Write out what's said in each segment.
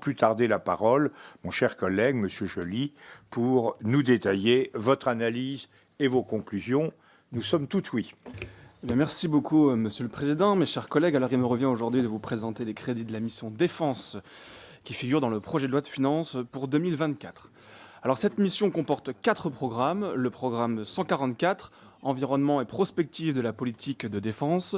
plus tarder la parole, mon cher collègue, Monsieur Joly, pour nous détailler votre analyse et vos conclusions. Nous sommes tout oui. Eh bien, merci beaucoup, Monsieur le Président. Mes chers collègues, alors il me revient aujourd'hui de vous présenter les crédits de la mission Défense qui figurent dans le projet de loi de finances pour 2024. Alors cette mission comporte 4 programmes. Le programme 144, Environnement et prospective de la politique de défense.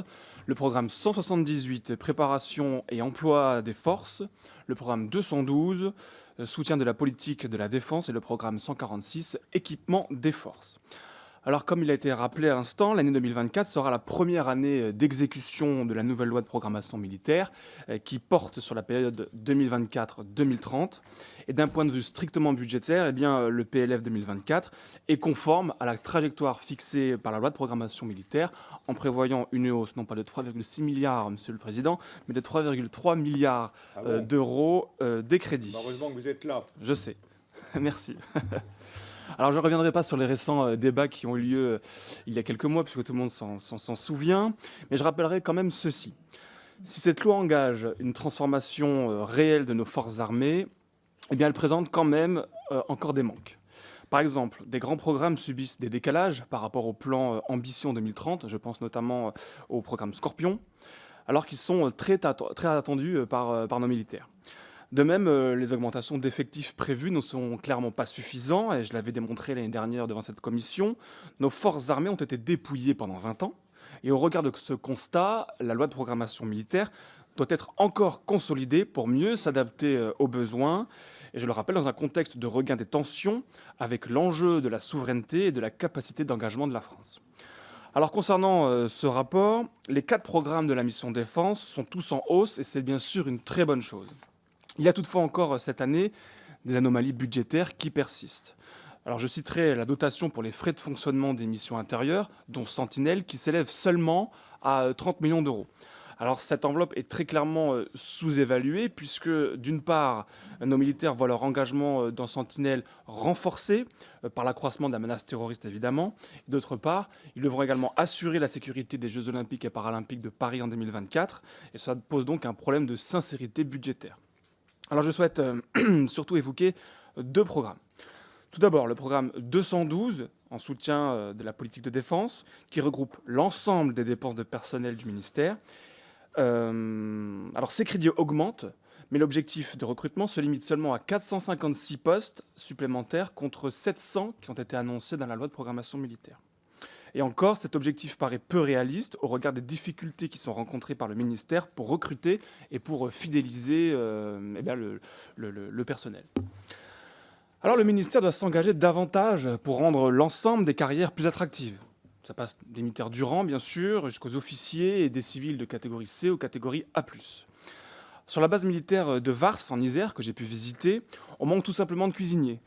Le programme 178, Préparation et emploi des forces. Le programme 212, Soutien de la politique de la défense. Et le programme 146, Équipement des forces. Alors, comme il a été rappelé à l'instant, l'année 2024 sera la première année d'exécution de la nouvelle loi de programmation militaire qui porte sur la période 2024-2030. Et d'un point de vue strictement budgétaire, eh bien, le PLF 2024 est conforme à la trajectoire fixée par la loi de programmation militaire en prévoyant une hausse non pas de 3,6 milliards, Monsieur le Président, mais de 3,3 milliards d'euros des crédits. Heureusement que vous êtes là. Je sais. Merci. Alors, je ne reviendrai pas sur les récents débats qui ont eu lieu il y a quelques mois, puisque tout le monde s'en souvient, mais je rappellerai quand même ceci. Si cette loi engage une transformation réelle de nos forces armées, eh bien, elle présente quand même encore des manques. Par exemple, des grands programmes subissent des décalages par rapport au plan Ambition 2030, je pense notamment au programme Scorpion, alors qu'ils sont très attendus par nos militaires. De même, les augmentations d'effectifs prévues ne sont clairement pas suffisantes, et je l'avais démontré l'année dernière devant cette commission. Nos forces armées ont été dépouillées pendant 20 ans, et au regard de ce constat, la loi de programmation militaire doit être encore consolidée pour mieux s'adapter aux besoins, et je le rappelle, dans un contexte de regain des tensions, avec l'enjeu de la souveraineté et de la capacité d'engagement de la France. Alors concernant ce rapport, les 4 programmes de la mission défense sont tous en hausse, et c'est bien sûr une très bonne chose. Il y a toutefois encore cette année des anomalies budgétaires qui persistent. Alors je citerai la dotation pour les frais de fonctionnement des missions intérieures, dont Sentinelle, qui s'élève seulement à 30 millions d'euros. Alors cette enveloppe est très clairement sous-évaluée, puisque d'une part, nos militaires voient leur engagement dans Sentinelle renforcé par l'accroissement de la menace terroriste évidemment. D'autre part, ils devront également assurer la sécurité des Jeux Olympiques et Paralympiques de Paris en 2024, et ça pose donc un problème de sincérité budgétaire. Alors je souhaite surtout évoquer 2 programmes. Tout d'abord, le programme 212, en soutien de la politique de défense, qui regroupe l'ensemble des dépenses de personnel du ministère. Alors ces crédits augmentent, mais l'objectif de recrutement se limite seulement à 456 postes supplémentaires contre 700 qui ont été annoncés dans la loi de programmation militaire. Et encore, cet objectif paraît peu réaliste au regard des difficultés qui sont rencontrées par le ministère pour recruter et pour fidéliser le personnel. Alors le ministère doit s'engager davantage pour rendre l'ensemble des carrières plus attractives. Ça passe des militaires du rang, bien sûr, jusqu'aux officiers et des civils de catégorie C ou catégorie A+. Sur la base militaire de Vars, en Isère, que j'ai pu visiter, on manque tout simplement de cuisiniers.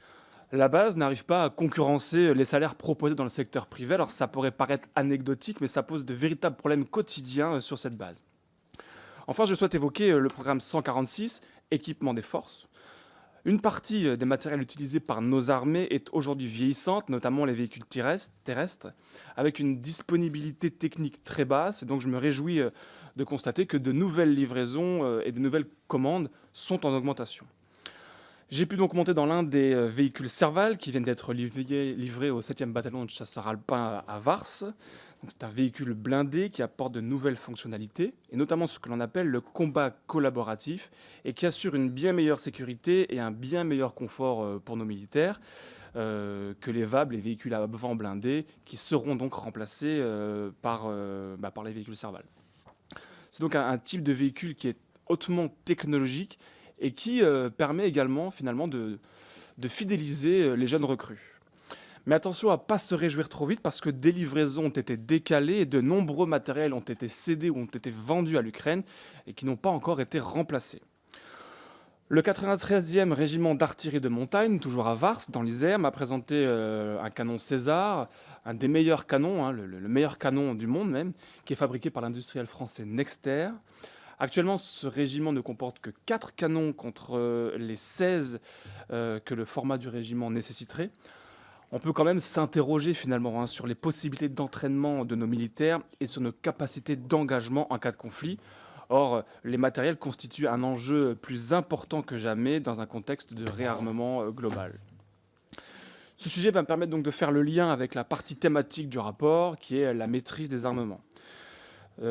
La base n'arrive pas à concurrencer les salaires proposés dans le secteur privé. Alors ça pourrait paraître anecdotique, mais ça pose de véritables problèmes quotidiens sur cette base. Enfin, je souhaite évoquer le programme 146, Équipement des forces. Une partie des matériels utilisés par nos armées est aujourd'hui vieillissante, notamment les véhicules terrestres, avec une disponibilité technique très basse. Et donc je me réjouis de constater que de nouvelles livraisons et de nouvelles commandes sont en augmentation. J'ai pu donc monter dans l'un des véhicules Serval qui viennent d'être livrés au 7e bataillon de chasseurs alpins à Vars. C'est un véhicule blindé qui apporte de nouvelles fonctionnalités, et notamment ce que l'on appelle le combat collaboratif, et qui assure une bien meilleure sécurité et un bien meilleur confort pour nos militaires que les VAB, les véhicules à vent blindés, qui seront donc remplacés par les véhicules Serval. C'est donc un type de véhicule qui est hautement technologique et qui permet également finalement de fidéliser les jeunes recrues. Mais attention à ne pas se réjouir trop vite parce que des livraisons ont été décalées et de nombreux matériels ont été cédés ou ont été vendus à l'Ukraine et qui n'ont pas encore été remplacés. Le 93e régiment d'artillerie de montagne, toujours à Vars, dans l'Isère, m'a présenté un canon César, un des meilleurs canons, le meilleur canon du monde même, qui est fabriqué par l'industriel français Nexter. Actuellement, ce régiment ne comporte que 4 canons contre les 16 que le format du régiment nécessiterait. On peut quand même s'interroger finalement sur les possibilités d'entraînement de nos militaires et sur nos capacités d'engagement en cas de conflit. Or, les matériels constituent un enjeu plus important que jamais dans un contexte de réarmement global. Ce sujet va me permettre donc de faire le lien avec la partie thématique du rapport, qui est la maîtrise des armements.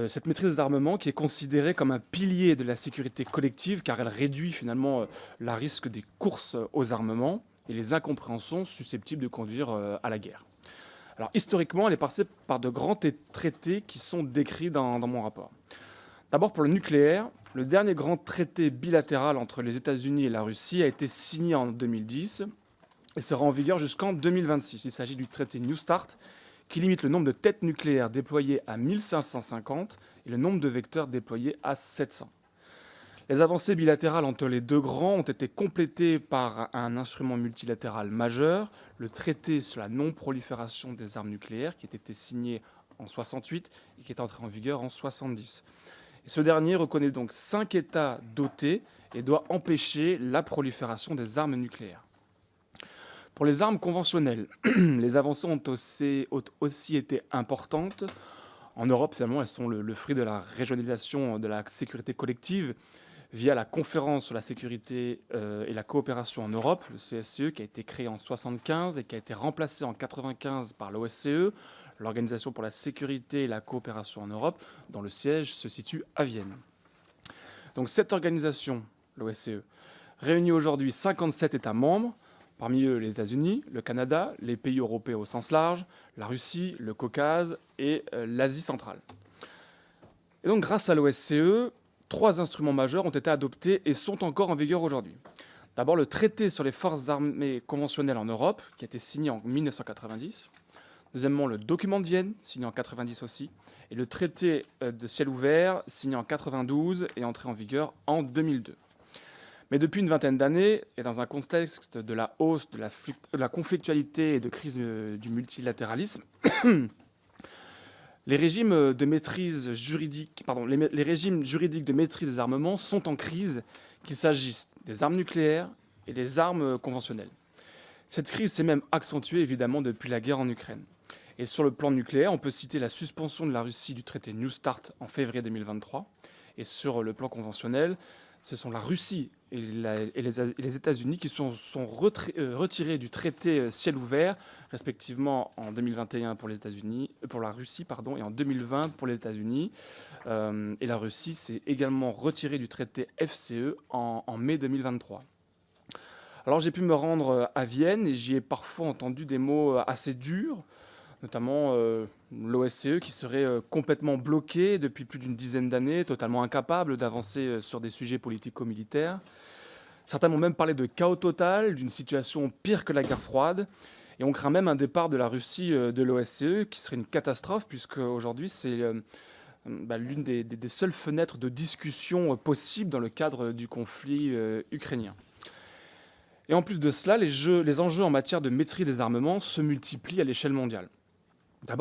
Cette maîtrise des armements qui est considérée comme un pilier de la sécurité collective, car elle réduit finalement le risque des courses aux armements et les incompréhensions susceptibles de conduire à la guerre. Alors historiquement, elle est passée par de grands traités qui sont décrits dans mon rapport. D'abord pour le nucléaire, le dernier grand traité bilatéral entre les États-Unis et la Russie a été signé en 2010 et sera en vigueur jusqu'en 2026. Il s'agit du traité New START qui limite le nombre de têtes nucléaires déployées à 1550 et le nombre de vecteurs déployés à 700. Les avancées bilatérales entre les deux grands ont été complétées par un instrument multilatéral majeur, le traité sur la non-prolifération des armes nucléaires, qui a été signé en 68 et qui est entré en vigueur en 70. Et ce dernier reconnaît donc 5 États dotés et doit empêcher la prolifération des armes nucléaires. Pour les armes conventionnelles, les avancées ont aussi été importantes. En Europe, finalement, elles sont le fruit de la régionalisation de la sécurité collective via la conférence sur la sécurité et la coopération en Europe, le CSCE, qui a été créé en 1975 et qui a été remplacé en 1995 par l'OSCE, l'Organisation pour la sécurité et la coopération en Europe, dont le siège se situe à Vienne. Donc cette organisation, l'OSCE, réunit aujourd'hui 57 États membres, parmi eux les États-Unis, le Canada, les pays européens au sens large, la Russie, le Caucase et l'Asie centrale. Et donc grâce à l'OSCE, 3 instruments majeurs ont été adoptés et sont encore en vigueur aujourd'hui. D'abord, le traité sur les forces armées conventionnelles en Europe, qui a été signé en 1990. Deuxièmement, le document de Vienne, signé en 1990 aussi. Et le traité de ciel ouvert, signé en 1992 et entré en vigueur en 2002. Mais depuis une vingtaine d'années, et dans un contexte de la hausse de la conflictualité et de crise du multilatéralisme, les régimes juridiques de maîtrise des armements sont en crise, qu'il s'agisse des armes nucléaires et des armes conventionnelles. Cette crise s'est même accentuée évidemment depuis la guerre en Ukraine. Et sur le plan nucléaire, on peut citer la suspension de la Russie du traité New START en février 2023. Et sur le plan conventionnel, ce sont la Russie et les États-Unis qui sont retirés du traité ciel ouvert, respectivement en 2021 pour la Russie, et en 2020 pour les États-Unis. Et la Russie s'est également retirée du traité FCE en mai 2023. Alors j'ai pu me rendre à Vienne et j'y ai parfois entendu des mots assez durs, notamment l'OSCE qui serait complètement bloqué depuis plus d'une dizaine d'années, totalement incapable d'avancer sur des sujets politico-militaires. Certains m'ont même parlé de chaos total, d'une situation pire que la guerre froide, et on craint même un départ de la Russie de l'OSCE qui serait une catastrophe, puisque aujourd'hui c'est l'une des seules fenêtres de discussion possibles dans le cadre du conflit ukrainien. Et en plus de cela, les enjeux en matière de maîtrise des armements se multiplient à l'échelle mondiale.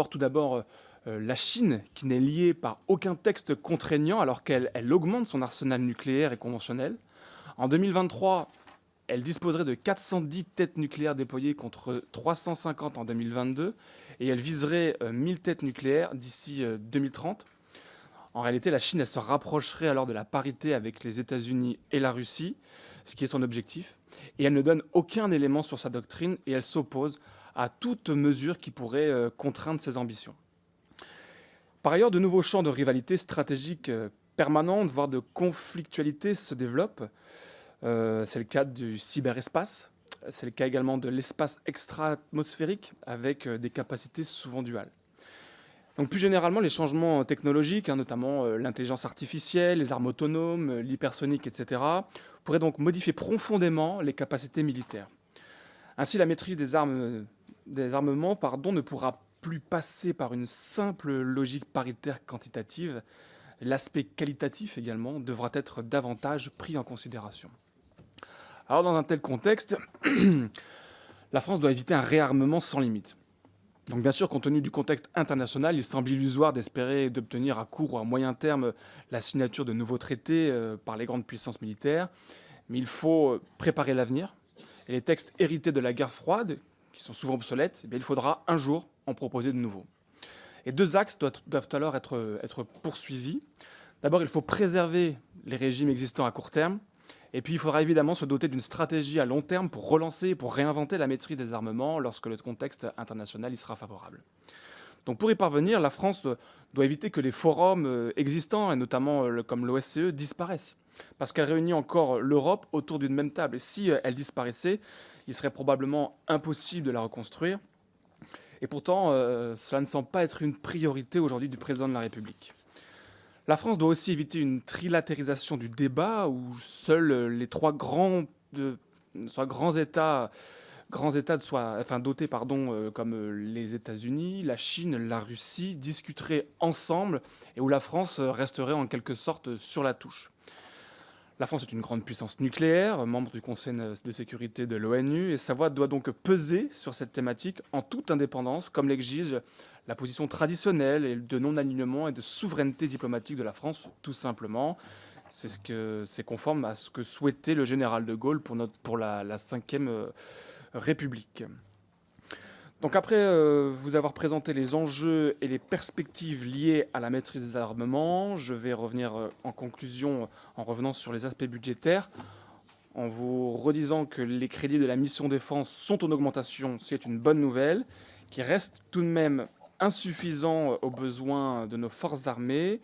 Tout d'abord, la Chine, qui n'est liée par aucun texte contraignant alors qu'elle augmente son arsenal nucléaire et conventionnel. En 2023, elle disposerait de 410 têtes nucléaires déployées contre 350 en 2022 et elle viserait 1000 têtes nucléaires d'ici 2030. En réalité, la Chine elle se rapprocherait alors de la parité avec les États-Unis et la Russie, ce qui est son objectif. Et elle ne donne aucun élément sur sa doctrine et elle s'oppose à toute mesure qui pourrait contraindre ses ambitions. Par ailleurs, de nouveaux champs de rivalité stratégique permanente, voire de conflictualité se développent. C'est le cas du cyberespace, c'est le cas également de l'espace extra-atmosphérique avec des capacités souvent duales. Donc plus généralement, les changements technologiques, notamment l'intelligence artificielle, les armes autonomes, l'hypersonique, etc., pourraient donc modifier profondément les capacités militaires. Ainsi, la maîtrise des armements ne pourra plus passer par une simple logique paritaire quantitative. L'aspect qualitatif également devra être davantage pris en considération. Alors dans un tel contexte, la France doit éviter un réarmement sans limite. Donc bien sûr, compte tenu du contexte international, il semble illusoire d'espérer d'obtenir à court ou à moyen terme la signature de nouveaux traités par les grandes puissances militaires, mais il faut préparer l'avenir. Et les textes hérités de la guerre froide, qui sont souvent obsolètes, il faudra un jour en proposer de nouveaux. Et 2 axes doivent alors être poursuivis. D'abord, il faut préserver les régimes existants à court terme, et puis il faudra évidemment se doter d'une stratégie à long terme pour relancer et pour réinventer la maîtrise des armements lorsque le contexte international y sera favorable. Donc pour y parvenir, la France doit éviter que les forums existants, et notamment comme l'OSCE, disparaissent. Parce qu'elle réunit encore l'Europe autour d'une même table. Et si elle disparaissait, il serait probablement impossible de la reconstruire. Et pourtant, cela ne semble pas être une priorité aujourd'hui du président de la République. La France doit aussi éviter une trilatérisation du débat où seuls les trois grands États dotés comme les États-Unis, la Chine, la Russie, discuteraient ensemble et où la France resterait en quelque sorte sur la touche. La France est une grande puissance nucléaire, membre du Conseil de sécurité de l'ONU, et sa voix doit donc peser sur cette thématique en toute indépendance, comme l'exige la position traditionnelle et de non-alignement et de souveraineté diplomatique de la France, tout simplement. C'est conforme à ce que souhaitait le général de Gaulle pour la Ve République. Donc après vous avoir présenté les enjeux et les perspectives liées à la maîtrise des armements, je vais revenir en conclusion en revenant sur les aspects budgétaires, en vous redisant que les crédits de la mission défense sont en augmentation, c'est une bonne nouvelle, qui reste tout de même insuffisant aux besoins de nos forces armées,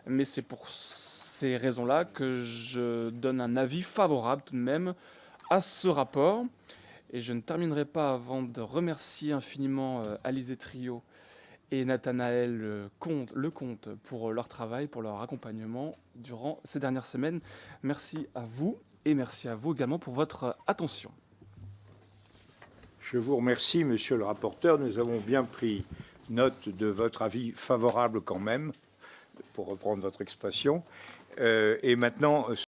mais c'est pour ces raisons-là que je donne un avis favorable tout de même à ce rapport. Et je ne terminerai pas avant de remercier infiniment Alizé Trio et Nathanaël Lecomte pour leur travail, pour leur accompagnement durant ces dernières semaines. Merci à vous et merci à vous également pour votre attention. Je vous remercie, monsieur le rapporteur. Nous avons bien pris note de votre avis favorable quand même, pour reprendre votre expression. Et maintenant,